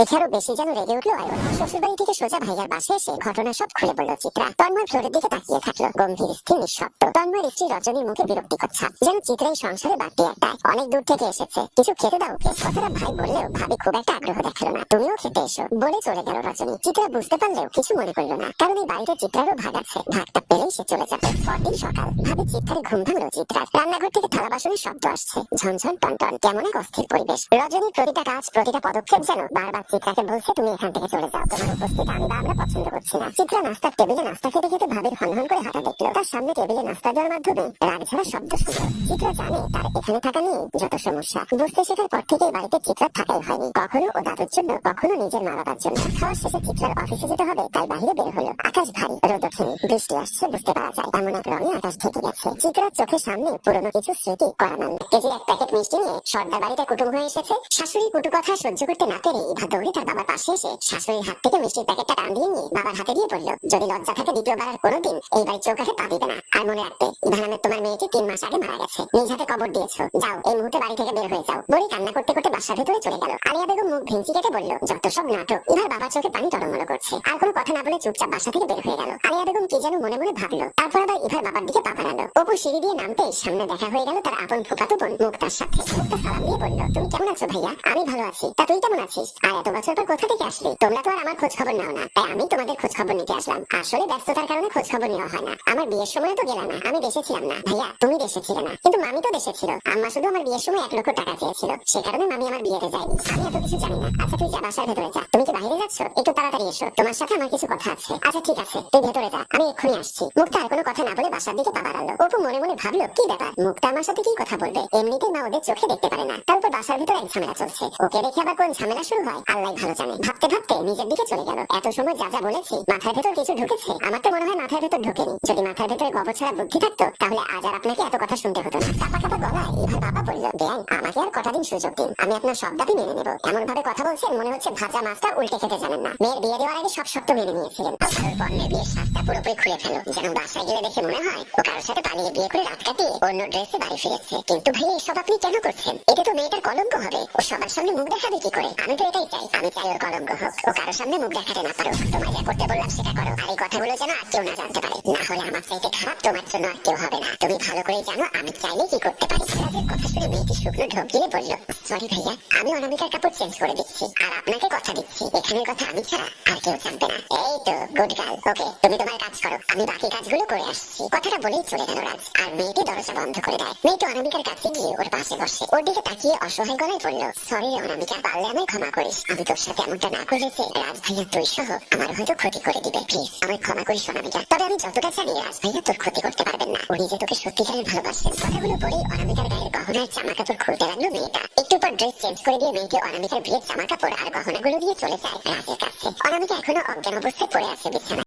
দেখে আরো বেশি যেন রেগে উঠলো আয়ন। শ্বশুরবাড়ি থেকে সোজা ভাইয়ার বাসায় এসে ঘটনা সব খুলে বলল চিত্রা। তন্ময় ফ্লোরের দিকে তাকিয়ে থাকলো, গম্ভীর স্থির নিঃশব্দ। তন্ময়ের স্ত্রী রজনীর মুখে বিরক্তিকর ছাপ, যেন চিত্রা এই সংসারে বাড়তি একটা অনেক দূর থেকে এসেছে, কিছু খেতে দাও ওকে। কথাটা ভাই বললেও ভাবি খুব একটা আগ্রহ দেখালো না। তুমিও খেতে এসো বলে চলে গেল রজনী। চিত্রা বুঝতে পারলেও কিছু মনে করলো না, কারণ এই বাড়িতে চিত্রারও ভাগ আছে, ভাগটা পেলেই সে চলে যাবে। পরদিন সকাল, ভাবি চিৎকারে ঘুম ভাঙলো চিত্রার। রান্নাঘর থেকে থালা বাসনের শব্দ আসছে, ঝনঝন টনটন, কেমন এক অস্থির পরিবেশ। রজনীর প্রতিটা কাজ, প্রতিটা পদক্ষেপ যেন বারবার চিত্রাকে বলছে তুমি এখান থেকে চলে যাও, তোমার উপস্থিতি আমি বা আমরা পছন্দ করছি না। চিত্রা নাস্তার টেবিলে নাস্তা খেতে খেতে ভাবির হনহন করে হাঁটা দেখলো। তার সামনে টেবিলে নাস্তা দেওয়ার মাধ্যমে রাগ ঝাড়া শব্দ শুনলো। চিত্রা জানে তার এখানে থাকা নিয়ে যত সমস্যা। বুঝতে শেখার পর থেকে এই বাড়িতে চিত্রার থাকাই হয়নি, কখনো ও দাদুর জন্য, কখনো নিজের মা বাবার জন্য। খাওয়ার শেষে চিত্রার অফিসে যেতে হবে, তাই বাইরে বের হলো। আকাশ ভারী, রোদ ওঠেনি, বৃষ্টি আসছে বুঝতে পারা যায়। এমন এক রঙে আকাশ ঢেকে গেছে। চিত্রার চোখের সামনে পুরনো কিছু স্মৃতি করানো। কেজির এক প্যাকেট মিষ্টি নিয়ে সর্দার বাড়িতে কুটুম হয়ে এসেছে। শাশুড়ির কুটু কথা সহ্য করতে না পেরে ইভা দৌড়ে তার বাবার পাশে এসে শাশুড়ির হাত থেকে মিষ্টির প্যাকেটটা টান দিয়ে নিয়ে বাবার হাতে দিয়ে বলল, যদি লজ্জা থাকে দ্বিতীয়বার আর কোনোদিন এই বাড়ির চৌকাঠে পা দিবে না। আর মনে রাখবে, ইভা নামের তোমার মেয়েটি 3 মাস আগে মারা গেছে, নিজ হাতে কবর দিয়েছো। যাও এই মুহূর্তে বাড়ি থেকে বের হয়ে যাও। বলে কান্না করতে করতে বাসার ভেতরে চলে গেল। আলিয়া বেগম মুখ ভেঙচি কেটে বলল, যত সব নাটক। ইভার বাবার চোখে পানি টলমল করছে। আর কোনো কথা না বলে চুপচাপ বাসা থেকে বের হয়ে গেল। আলিয়া বেগম কি যেন মনে মনে ভাবলো, তারপর আবার ইভার বাবার দিকে পা বাড়ালো। অপু সিঁড়ি দিয়ে নামতেই সামনে দেখা হয়ে গেল তার আপন ফুফাতো বোন মুক্তার সাথে। মুক্তা সালাম দিয়ে বলল, তুমি কেমন আছো ভাইয়া? আমি ভালো আছি, তা তুই কেমন আছিস? আর এত বছর পর কোথা থেকে আসলি? তোমরা তো আর আমার খোঁজ খবর নাও না, তাই আমি তোমাদের খোঁজ খবর নিতে আসলাম। আসলে ব্যস্ততার কারণে খোঁজ খবর নেওয়া হয় না। আমার বিয়ের সময় তো গেলাম না, আমি দেশে ছিলাম না। ভাইয়া তুমি দেশে ছিলে না, কিন্তু মামি তো দেশে ছিল। আম্মা শুধু আমার বিয়ের সময় 1 লক্ষ টাকা চেয়েছিল, সে কারণে মামি আমার বিয়েতে যায়নি। আমি এত কিছু জানি না। আচ্ছা তুই যা, বাসার ভেতরে যা। তুমি কি বাইরে যাচ্ছ? একটু তাড়াতাড়ি এসো, তোমার সাথে আমার কিছু কথা আছে। আচ্ছা ঠিক আছে, তুই ভেতরে যা, আমি এক্ষুনি আসছি। মুক্তা আর কোনো কথা না বলে বাসার দিকে পা বাড়ালো। অপু মনে মনে ভাবলো, কি ব্যাপার, মুক্তা আমার সাথে কি কথা বলবে? এমনিতেই মা ওদের চোখে দেখতে পারে না, তারপর বাসার ভিতরে এক ঝামেলা চলছে। ওকে দেখে আবার কোন ঝামেলা শুরু হয় আল্লাহ ভালো জানে। ভাবতে ভাবতে নিজের দিকে চলে গেল। এত সময় যা যা বলেছি মাথার ভেতর কিছু ঢুকেছে? আমার তো মনে হয় মাথার ভেতর ঢোকেনি। যদি মাথার ভেতরে গোবর ছাড়া বুদ্ধি থাকতো, তাহলে আজ আর আপনাকে এত কথা শুনতে হতো না। কাপা কাপা গলায় ইভার বাবা বলল, বেআইন আমাকে আর কটা দিন সুযোগ দিন, আমি আপনার সব দাবি মেনে নেব। এমন ভাবে কথা বলছেন মনে হচ্ছে ভাজা মাছটা উল্টে খেতে জানেন না। মেয়ের বিয়ে দেওয়ার আগে সব শর্ত মেনে নিয়েছিলেন, তারপর মেয়ের বিয়ের শাস্তা পুরোপুরি খুলে ফেলো, যেন বাসায় গেলে দেখে মনে হয় ও কারোর সাথে পালিয়ে বিয়ে করে রাত কাটিয়ে অন্য ড্রেসে বাড়ি ফিরেছে। কিন্তু ভাই এসব আপনি কেন করছেন? এটা তো মেয়েটার কলঙ্ক হবে, ও সবার সামনে মুখ দেখাবে কি করে? আমি তো এটাই চাই, আমি চাই ওর কলঙ্ক হোক, ও কারোর সামনে মুখ দেখাতে না পারো। তোমায় যা করতে বললাম সেটা করো, আর এই কথাগুলো যেন আর কেউ না জানতে পারে, না হলে আমার চাইতে খারাপ তোমার জন্য আর কেউ হবে না। তুমি ভালো করে জানো আমি চাইলে কি করতে পারি। রাজের কথা শুনে মেয়েটি শুকনো ঢোক গিলে বলল, সরি ভাইয়া, আমি অনামিকার কাপড় চেঞ্জ করে দিচ্ছি, আর আপনাকে কথা দিচ্ছি এখানের কথা আমি ছাড়া আর কেউ জানবে না। এই তো গুড গার্ল, ওকে তুমি তোমার কাজ করো, আমি বাকি কাজগুলো করে আসছি। কথাটা বলেই চলে গেল রাজ, আর মেয়েটি দরজা বন্ধ করে দেয়। মেয়েটি অনামিকার কাছে গিয়ে ওর পাশে বসে, ওর দিকে তাকিয়ে অসহায় গলায় বলল, সরি অনামিকা, পারলে আমায় ক্ষমা করিস। আমি তোর সাথে এমনটা না করলে যে রাজ ভাইয়া তুই সহ আমার হয়তো ক্ষতি করে দিবে। প্লিজ আমায় ক্ষমা করিস অনামিকা। তবে আমি যতটা জানি রাজ ভাইয়া তোর ক্ষতি করতে পারবেন না, উনি যে তোকে সত্যিকারের ভালোবাসেন। কথাগুলো বলেই অনামিকার গায়ের গহনার জামা কাপড় খুলতে লাগলো মেয়েটা। একটু পর ড্রেস চেঞ্জ করে দিয়ে মেয়েটি অনামিকার বিয়ের জামা কাপড় আর গহনাগুলো দিয়ে চলে যায় রাজের কাছে। অনামিকা এখনো অজ্ঞান অবস্থায় পড়ে আছে বিছানায়।